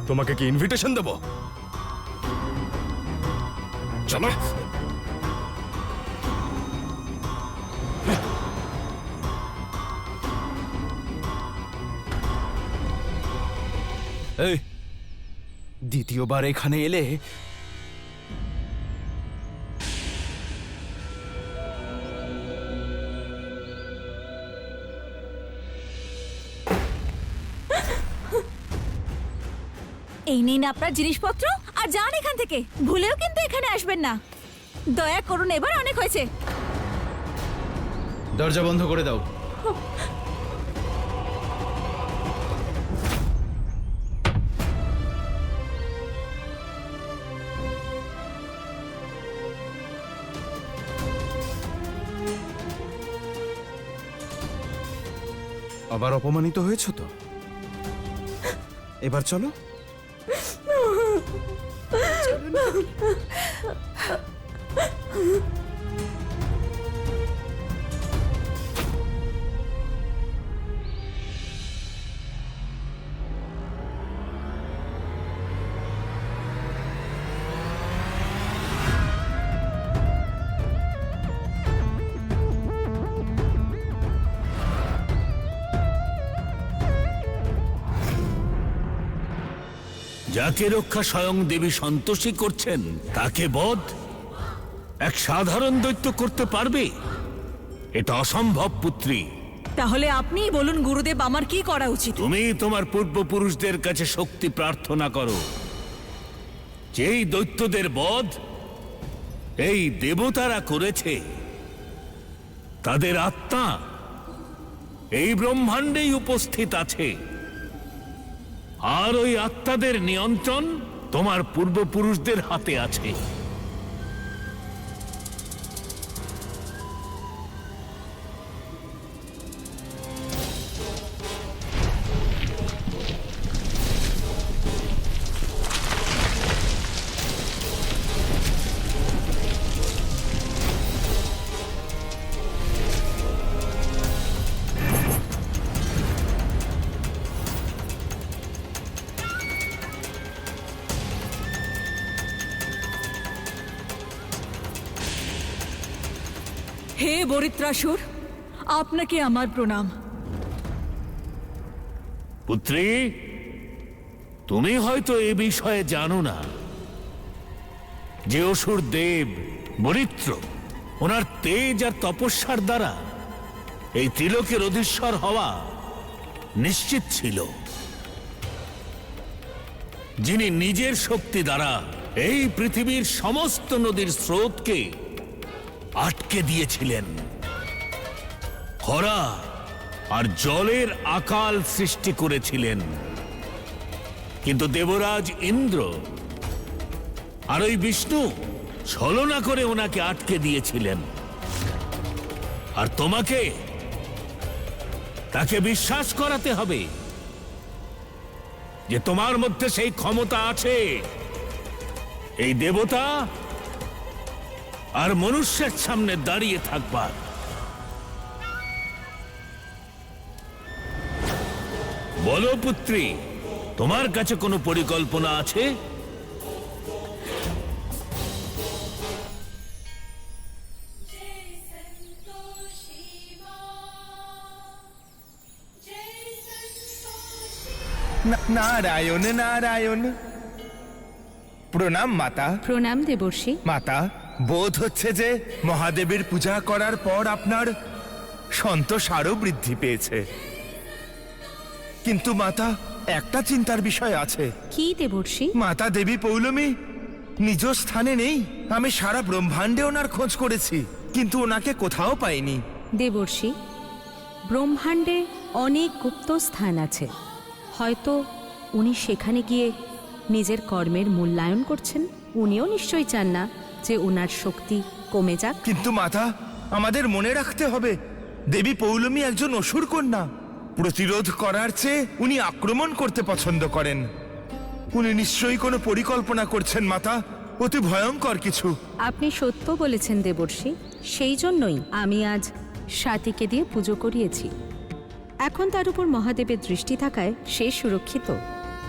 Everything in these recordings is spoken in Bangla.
তোমাকে কি ইনভিটেশন দেব? চলো। এই দ্বিতীয়বার এখানে এলে এই নিন আপনার জিনিসপত্র আর যান এখান থেকে। ভুলেও কিন্তু এখানে আসবেন না। দয়া করুন, এবার অনেক হয়েছে। দরজা বন্ধ করে দাও। আবার অপমানিত হয়েছ তো? এবার চলো। যাকে রক্ষা স্বয়ং দেবী সন্তোষী করছেন তাকে বধ এক সাধারণ দৈত্য করতে পারবে? এটা অসম্ভব পুত্রী। তাহলে আপনিই বলুন গুরুদেব, আমার কি করা উচিত? তুমি তোমার পূর্বপুরুষদের কাছে শক্তি প্রার্থনা করো। যেই দৈত্যদের বধ এই দেবতারা করেছে তাদের আত্মা এই ব্রহ্মাণ্ডেই উপস্থিত আছে, আর ওই আত্মাদের নিয়ন্ত্রণ তোমার পূর্বপুরুষদের হাতে আছে। হে বরিত্রাসুর, আপনাকে আমার প্রণাম। পুত্রী, তুমি হয়তো এ বিষয়ে জানো না যে অসুর দেব বরিত্র ওনার তেজ আর তপস্যার দ্বারা এই ত্রিলোকের অধীশ্বর হওয়া নিশ্চিত ছিল, যিনি নিজের শক্তি দ্বারা এই পৃথিবীর সমস্ত নদীর স্রোতকে আটকে দিয়েছিলেন, খরা আর জলের আকাল সৃষ্টি করেছিলেন। কিন্তু দেবরাজ ইন্দ্র আর ওই বিষ্ণু ছলনা করে ওনাকে আটকে দিয়েছিলেন। আর তোমাকে তাকে বিশ্বাস করাতে হবে যে তোমার মধ্যে সেই ক্ষমতা আছে এই দেবতা আর মনুষ্যের সামনে দাঁড়িয়ে থাকবার। বলো পুত্রী, তোমার কাছে কোনো পরিকল্পনা আছে? নারায়ণ নারায়ণ। প্রণাম মাতা। প্রণাম দেবর্ষি। মাতা, বোধ হচ্ছে যে মহাদেবের পূজা করার পর আপনার সন্তোষ আরো বৃদ্ধি পেয়েছে। কিন্তু মাতা, একটা চিন্তার বিষয় আছে। কি দেবর্ষি? মাতা দেবী পৌলমী নিজ স্থানে নেই। আমি সারা ব্রহ্মাণ্ডে ওনার খোঁজ করেছি, কিন্তু ওনাকে কোথাও পাইনি। দেবর্ষি, ব্রহ্মাণ্ডে অনেক গুপ্ত স্থান আছে। হয়তো উনি সেখানে গিয়ে নিজের কর্মের মূল্যায়ন করছেন। উনিও নিশ্চয়ই চান না যে ওনার শক্তি কমে যাক। কিন্তু মাতা, আমাদের মনে রাখতে হবে দেবী পৌলমী একজন অসুর কন্যা। প্রতিরোধ করার চেয়ে উনি আক্রমণ করতে পছন্দ করেন। উনি নিশ্চয়ই কোনো পরিকল্পনা করছেন মাতা, অতি ভয়ঙ্কর কিছু। আপনি সত্য বলেছেন দেবর্ষি। সেই জন্যই আমি আজ স্বাতীকে দিয়ে পুজো করিয়েছি। এখন তার উপর মহাদেবের দৃষ্টি থাকায় সে সুরক্ষিত।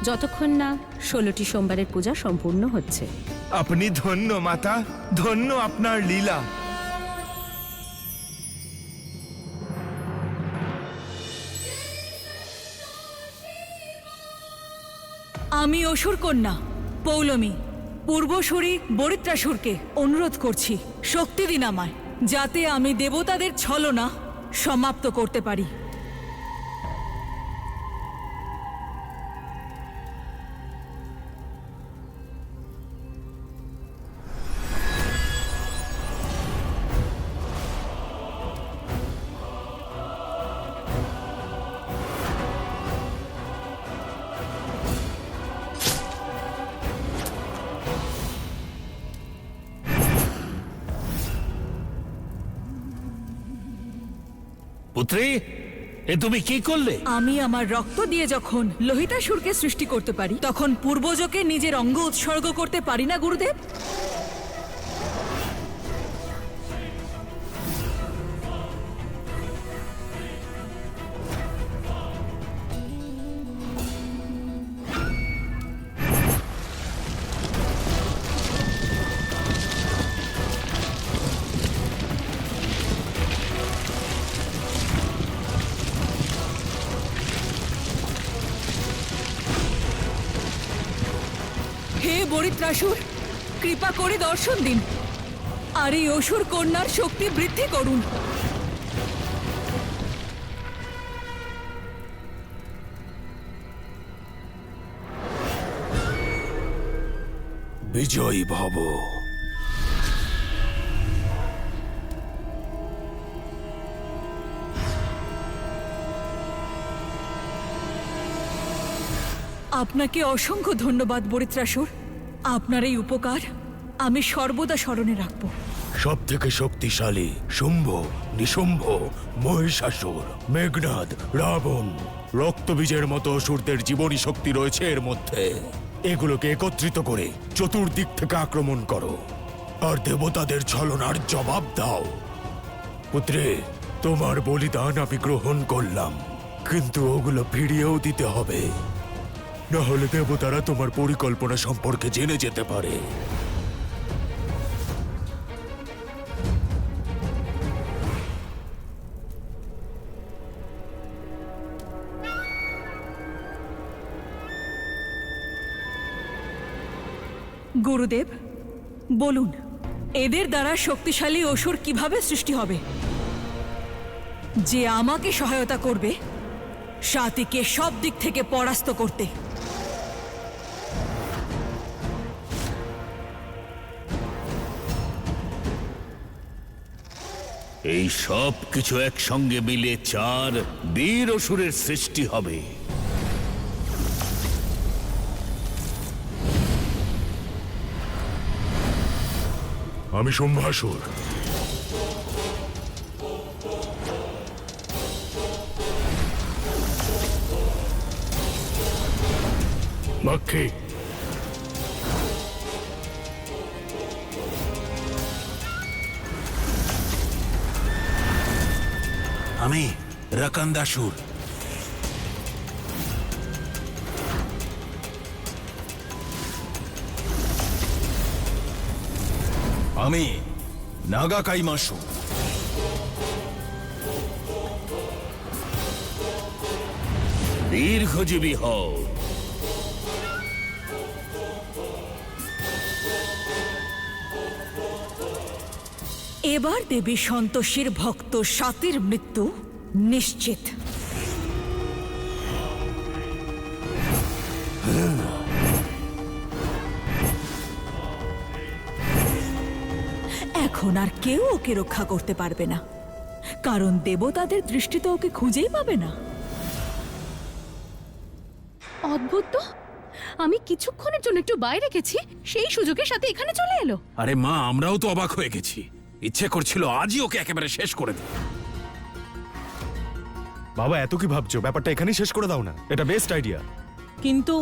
যতক্ষণ না 16টি সোমবারের পূজা সম্পূর্ণ হচ্ছে। আপনি ধন্য মাতা, ধন্য আপনার লীলা। আমি অসুর কন্যা পৌলমী পূর্বসূরি বরিত্রাসুরকে অনুরোধ করছি, শক্তি দিন আমায়, যাতে আমি দেবতাদের ছলনা সমাপ্ত করতে পারি। পুত্রী, এ তুমি কি করলে? আমি আমার রক্ত দিয়ে যখন লোহিতাসুরকে সৃষ্টি করতে পারি, তখন পূর্বজকে নিজের অঙ্গ উৎসর্গ করতে পারি না গুরুদেব? হে বরিত্রাসুর, কৃপা করে দর্শন দিন আর এই অসুর কন্যার শক্তি বৃদ্ধি করুন। বিজয়ী ভব। আপনাকে অসংখ্য ধন্যবাদ বরিত্রাসুর, আপনার এই উপকার আমি সর্বদা স্মরণে রাখব। সব থেকে শক্তিশালী শুম্ভ, নিশুম্ভ, মহিষাসুর, মেঘনাদ, রাবণ, রক্তবীজের মতো অসুরদের জীবনী শক্তি রয়েছে এর মধ্যে। এগুলোকে একত্রিত করে চতুর্দিক থেকে আক্রমণ করো আর দেবতাদের ছলনার জবাব দাও। পুত্রে, তোমার বলিদান আমি গ্রহণ করলাম, কিন্তু ওগুলো ফিরিয়েও দিতে হবে, না হলে দেবতারা তোমার পরিকল্পনা সম্পর্কে জেনে যেতে পারে। গুরুদেব, বলুন এদের দ্বারা শক্তিশালী অসুর কিভাবে সৃষ্টি হবে, যে আমাকে সহায়তা করবে সাতিকে সব দিক থেকে পরাস্ত করতে? এই সব কিছু একসঙ্গে মিলে 4 বীর অসুরের সৃষ্টি হবে। আমি শুম্ভাসুর, মক্ষী, আমি রকন্দাসুর, আমি নাগা কাইমাসু। দীর্ঘজীবী হও। এবার দেবী সন্তোষীর ভক্ত সাতির মৃত্যু নিশ্চিত। এখন আর কেউ ওকে রক্ষা করতে পারবে না, কারণ দেবতাদের দৃষ্টি তো ওকে খুঁজেই পাবে না। অদ্ভুত তো, আমি কিছুক্ষণের জন্য একটু বাইরে গেছি, সেই সুযোগের সাথে এখানে চলে এলো। আরে মা, আমরাও তো অবাক হয়ে গেছি। ইচ্ছে করছিল আজই ওকে একেবারে শেষ করে দিই। বাবা এত কি ভাবছো? ব্যাপারটা এখানেই শেষ করে দাও না, এটা বেস্ট আইডিয়া। কিন্তু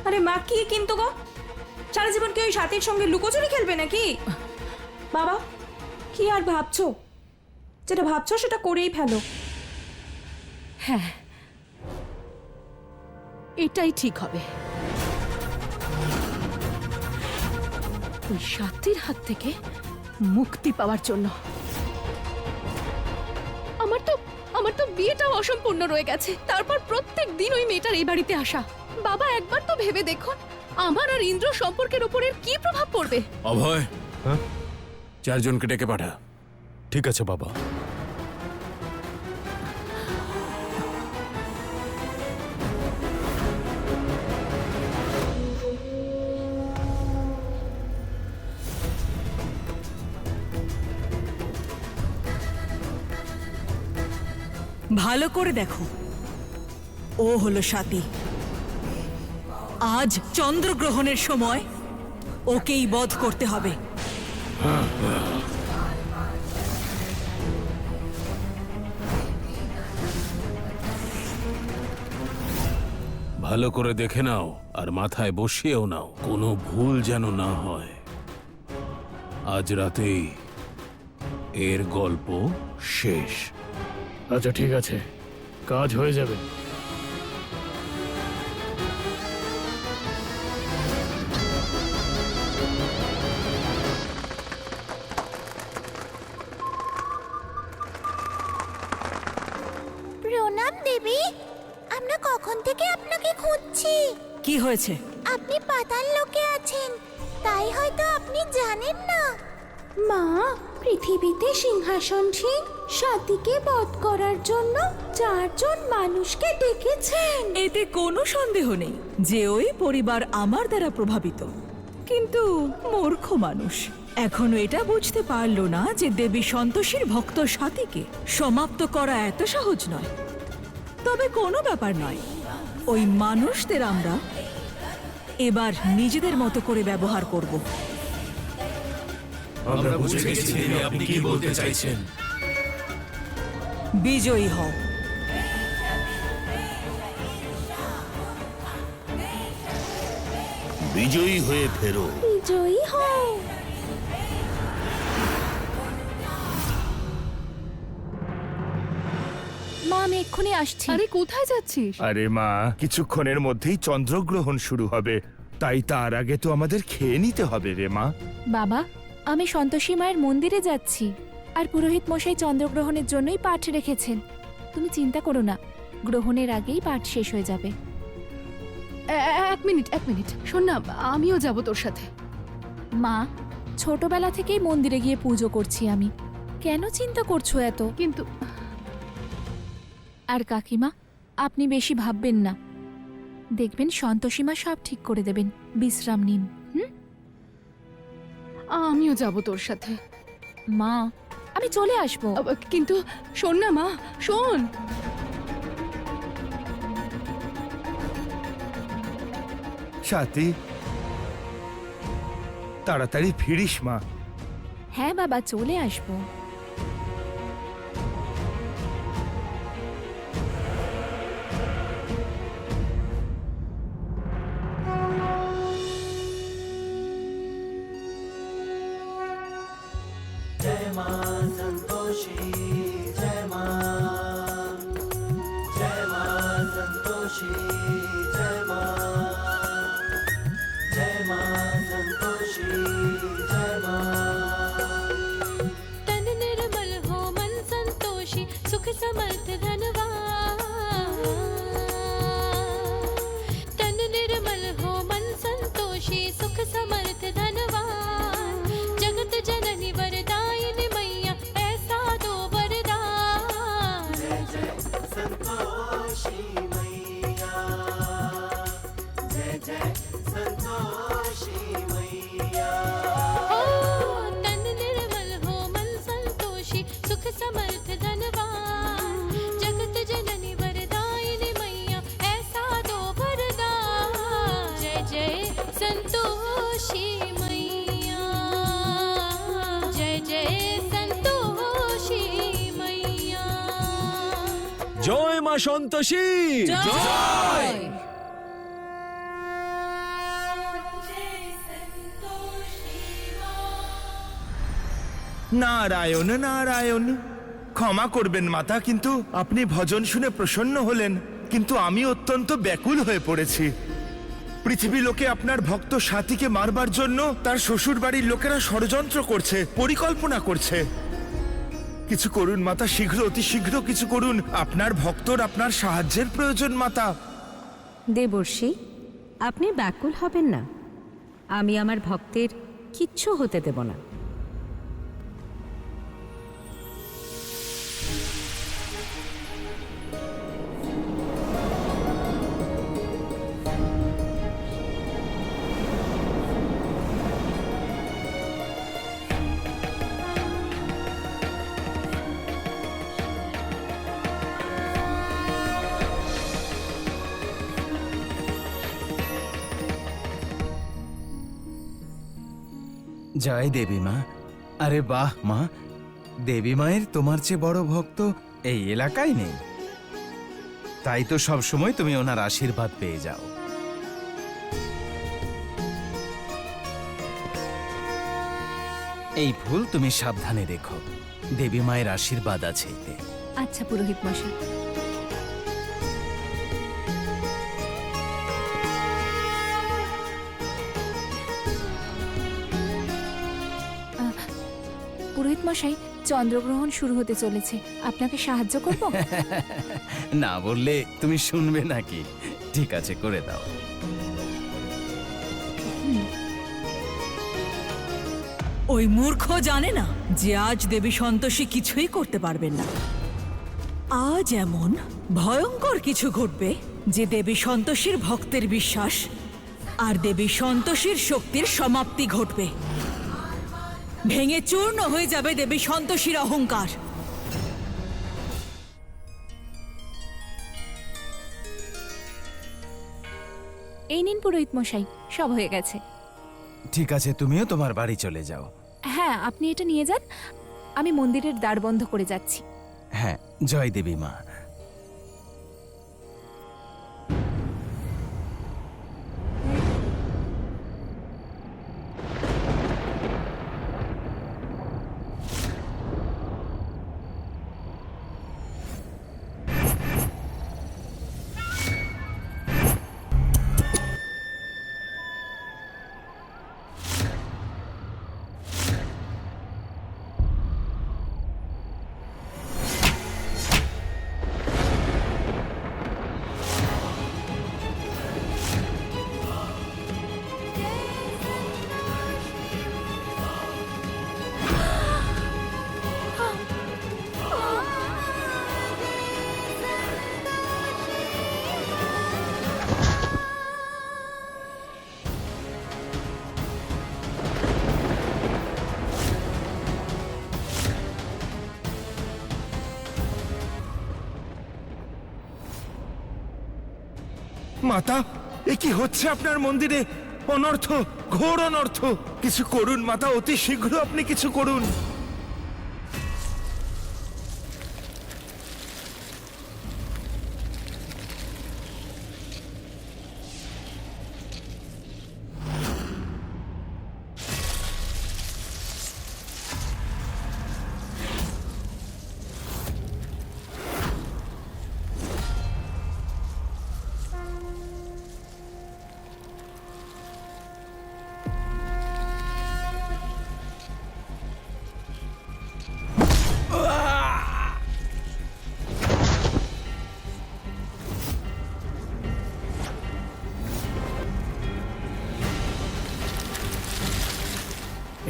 আরে মা, কি কিন্তু গো? সারা জীবন কি ওই সাথীর সঙ্গে লুকোচুরি খেলবে নাকি? বাবা, কি আর ভাবছো? যেটা ভাবছো সেটা করেই ফেলো। হ্যাঁ, এটাই ঠিক হবে। ওই সাথীর হাত থেকে মুক্তি পাওয়ার জন্য। আমার তো বিয়েটাও অসম্পূর্ণ রয়ে গেছে, তারপর প্রত্যেক দিন ওই মেয়েটার এই বাড়িতে আসা। বাবা একবার তো ভেবে দেখুন আমার আর ইন্দ্র সম্পর্কের উপর এর কি প্রভাব পড়বে। অভয়, হ্যাঁ? 4 জনকে ডেকে পাঠা। ঠিক আছে বাবা। ভালো করে দেখো, ও হলো সাথী। আজ চন্দ্রগ্রহণের সময় ওকেই বধ করতে হবে। ভালো করে দেখে নাও আর মাথায় বসিয়েও নাও, কোনো ভুল যেন না হয়। আজ রাতেই এর গল্প শেষ। আচ্ছা ঠিক আছে, কাজ হয়ে যাবে। প্রণাম দেবী, আমরা কখন থেকে আপনাকে খুঁজছি। কি হয়েছে? আপনি পাতাল লোকে আছেন, তাই হয়তো আপনি জানেন না। মা, পৃথিবীতে সিংহাসনসীন সাথীকে বধ করার জন্য 4 জন মানুষকে ডেকেছেন। এতে কোনো সন্দেহ নেই যে ওই পরিবার আমার দ্বারা প্রভাবিত, কিন্তু মূর্খ মানুষ এখনো এটা বুঝতে পারলো না যে দেবী সন্তোষীর ভক্ত সাথীকে সমাপ্ত করা এত সহজ নয়। তবে কোনো ব্যাপার নয়, ওই মানুষদের আমরা এবার নিজেদের মতো করে ব্যবহার করব। আমরা বুঝে গেছি আপনি কি বলতে চাইছেন। বিজয়ী হও। বিজয়ী হয়ে ফেরো। বিজয়ী হও। মা, আমি এক্ষুনি আসছি। আরে কোথায় যাচ্ছিস? আরে মা, কিছুক্ষণের মধ্যেই চন্দ্রগ্রহণ শুরু হবে, তাই তার আগে তো আমাদের খেয়ে নিতে হবে রে মা। বাবা, আমি সন্তোষী মায়ের মন্দিরে যাচ্ছি, আর পুরোহিত মশাই চন্দ্রগ্রহণের জন্যই পাঠ রেখেছেন। তুমি চিন্তা করো না, গ্রহণের আগেই পাঠ শেষ হয়ে যাবে। এক মিনিট শোন না, আমিও যাব তোর সাথে। মা, ছোটবেলা থেকেই মন্দিরে গিয়ে পুজো করছি আমি, কেন চিন্তা করছো এত? কিন্তু আর কাকিমা, আপনি বেশি ভাববেন না, দেখবেন সন্তোষী মা সব ঠিক করে দেবেন। বিশ্রাম নিন। আমিও যাব তোর সাথে। মা, আমি চলে আসবো। কিন্তু শোন না মা, শোন। সাথী, তাড়াতাড়ি ফিরিস মা। হ্যাঁ বাবা, চলে আসবো। तन निर्मल हो मन संतोषी, सुख समर्थ धनवान। तन निर्मल हो मन संतोषी, सुख समर्थ धनवान। जगत जननी वरदायिनी मैया, ऐसा दो वरदान। जय जय संतोषी मैया, जय जय संतोषी मैया। तन निर्मल हो मन संतोषी, सुख समर्थ धनवान। जगत जननी वरदायिनी मैया, ऐसा दो वरदान। जय जय संतोषी मैया, जय जय संतोषी मैया। জয় মা সন্তোষী। নারায়ণ নারায়ণ। ক্ষমা করবেন মাতা, কিন্তু আপনি ভজন শুনে প্রসন্ন হলেন, কিন্তু আমি অত্যন্ত ব্যাকুল হয়ে পড়েছি। পৃথিবী লোকে আপনার ভক্ত সাথীকে মারবার জন্য তার শ্বশুর বাড়ির লোকেরা ষড়যন্ত্র করছে, পরিকল্পনা করছে। কিছু করুন মাতা, শীঘ্র, অতি শীঘ্র কিছু করুন। আপনার ভক্তর আপনার সাহায্যের প্রয়োজন মাতা। দেবর্ষি, আপনি ব্যাকুল হবেন না। আমি আমার ভক্তের কিচ্ছু হতে দেব না। জয় দেবী মা। আরে বাহ মা, দেবী মায়ের তোমার চেয়ে বড় ভক্ত এই এলাকায় নেই। তাই তো সব সময় তুমি ওনার আশীর্বাদ পেয়ে যাও। এই ফুল তুমি সাবধানে রেখো, দেবী মায়ের আশীর্বাদ আছে এতে। আচ্ছা পুরোহিত মশাই। পুরোহিত মশাই, চন্দ্রগ্রহণ শুরু হতে চলেছে, আপনাকে সাহায্য করব? না বললে তুমি শুনবে নাকি? ঠিক আছে, করে দাও। ওই মূর্খ জানে না যে আজ দেবী সন্তোষী কিছুই করতে পারবেন না। আজ এমন ভয়ঙ্কর কিছু ঘটবে যে দেবী সন্তোষীর ভক্তের বিশ্বাস আর দেবী সন্তোষীর শক্তির সমাপ্তি ঘটবে। ভেঙে চূর্ণ হয়ে যাবে দেবী সন্তোষীর অহংকার। এই নিন পুরোহিত মশাই, সব হয়ে গেছে। ঠিক আছে, তুমিও তোমার বাড়ি চলে যাও। হ্যাঁ, আপনি এটা নিয়ে যান, আমি মন্দিরের দ্বার বন্ধ করে যাচ্ছি। হ্যাঁ, জয় দেবী মা। মাতা, এ কি হচ্ছে আপনার মন্দিরে? অনর্থ, ঘোর অনর্থ। কিছু করুন মাতা, অতি শীঘ্র আপনি কিছু করুন।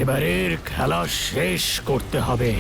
এবারের খেলা শেষ করতে হবে।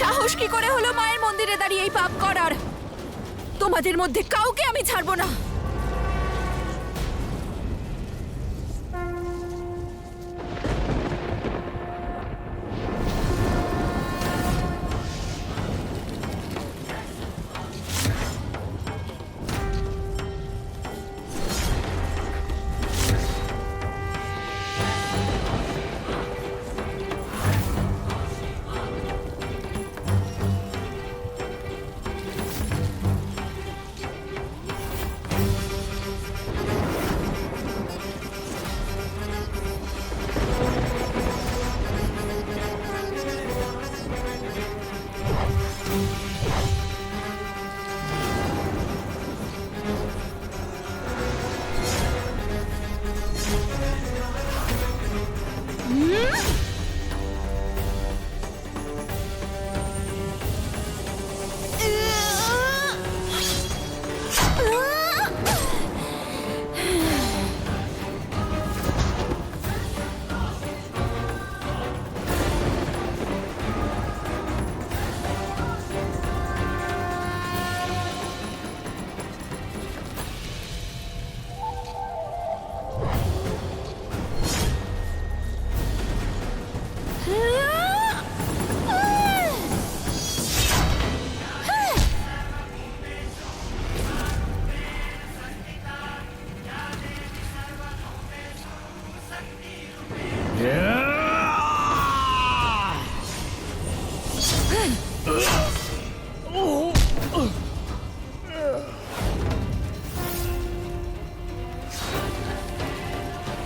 সাহস কি করে হলো মায়ের মন্দিরে দাঁড়িয়ে এই পাপ করার? তোমাদের মধ্যে কাউকে আমি ছাড়বো না।